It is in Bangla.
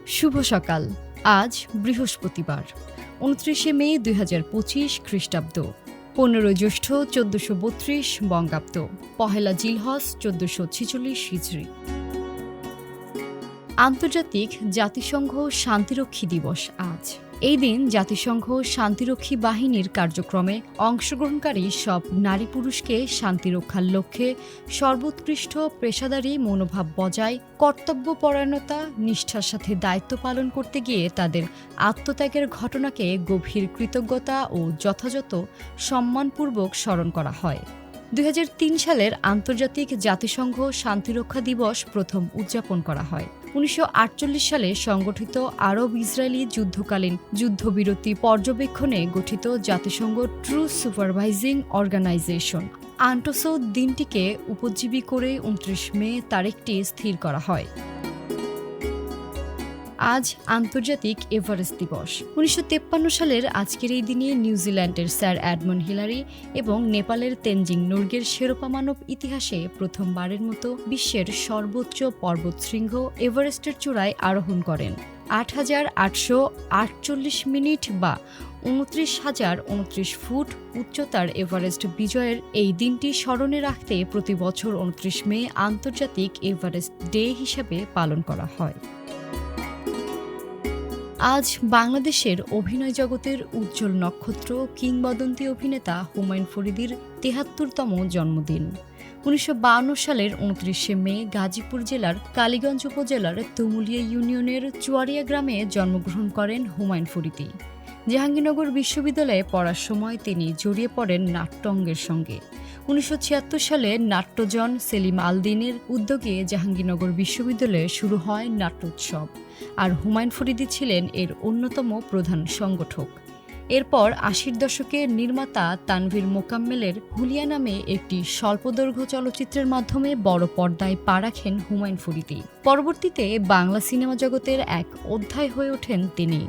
শুভ সকাল। আজ বৃহস্পতিবার ২৯ মে ২০২৫ খ্রিস্টাব্দ, ১৫ জ্যৈষ্ঠ ১৪৩২ বঙ্গাব্দ, পহেলা জিলহজ ১৪৪৬ হিজরি। আন্তর্জাতিক জাতিসংঘ শান্তিরক্ষী দিবস আজ। এই দিন জাতিসংঘ শান্তিরক্ষী বাহিনীর কার্যক্রমে অংশগ্রহণকারী সব নারী পুরুষকে শান্তিরক্ষার লক্ষ্যে সর্বোৎকৃষ্ট পেশাদারী মনোভাব বজায়, কর্তব্যপরায়ণতা, নিষ্ঠার সাথে দায়িত্ব পালন করতে গিয়ে তাদের আত্মত্যাগের ঘটনাকে গভীর কৃতজ্ঞতা ও যথাযথ সম্মানপূর্বক স্মরণ করা হয়। ২০০৩ সালের আন্তর্জাতিক জাতিসংঘ শান্তিরক্ষা দিবস প্রথম উদযাপন করা হয় ১৯৪৮ সালে সংগঠিত আরব ইসরায়েলি যুদ্ধকালীন যুদ্ধবিরতি পর্যবেক্ষণে গঠিত জাতিসংঘ ট্রুথ সুপারভাইজিং অর্গানাইজেশন আন্টোসো দিনটিকে উপজীবী করে ২৯ মে তারিখটি স্থির করা হয়। আজ আন্তর্জাতিক এভারেস্ট দিবস। ১৯৫৩ সালের আজকের এই দিনে নিউজিল্যান্ডের স্যার এডমন্ড হিলারি এবং নেপালের তেনজিং নোরগের শেরপা মানব ইতিহাসে প্রথমবারের মতো বিশ্বের সর্বোচ্চ পর্বতশৃঙ্গ এভারেস্টের চূড়ায় আরোহণ করেন। ৮,৮৪৮ মিনিট বা ২৯,০২৯ ফুট উচ্চতার এভারেস্ট বিজয়ের এই দিনটি স্মরণে রাখতে প্রতি বছর ২৯ মে আন্তর্জাতিক এভারেস্ট ডে হিসেবে পালন করা হয়। আজ বাংলাদেশের অভিনয় জগতের উজ্জ্বল নক্ষত্র কিংবদন্তি অভিনেতা হুমায়ুন ফরিদির ৭৩তম জন্মদিন। ১৯৫২ সালের ২৯ মে গাজীপুর জেলার কালীগঞ্জ উপজেলার তুমুলিয়া ইউনিয়নের চুয়ারিয়া গ্রামে জন্মগ্রহণ করেন হুমায়ুন ফরিদি। জাহাঙ্গীরনগর বিশ্ববিদ্যালয়ে পড়ার সময় তিনি জড়িয়ে পড়েন নাট্যাঙ্গের সঙ্গে। ১৯৭৬ সালে নাট্যজন সেলিম আল-দীনের উদ্যোগে জাহাঙ্গীরনগর বিশ্ববিদ্যালয়ে শুরু হয় নাট্যোৎসব, আর হুমায়ুন ফরিদি ছিলেন এর অন্যতম প্রধান সংগঠক। এরপর ৮০ দশকের নির্মাতা তানভীর মোকাম্মেলের হুলিয়া নামে একটি স্বল্পদৈর্ঘ্য চলচ্চিত্রের মাধ্যমে বড় পর্দায় পা রাখেন হুমায়ুন ফরিদি। পরবর্তীতে বাংলা সিনেমা জগতের এক অধ্যায় হয়ে ওঠেন তিনি।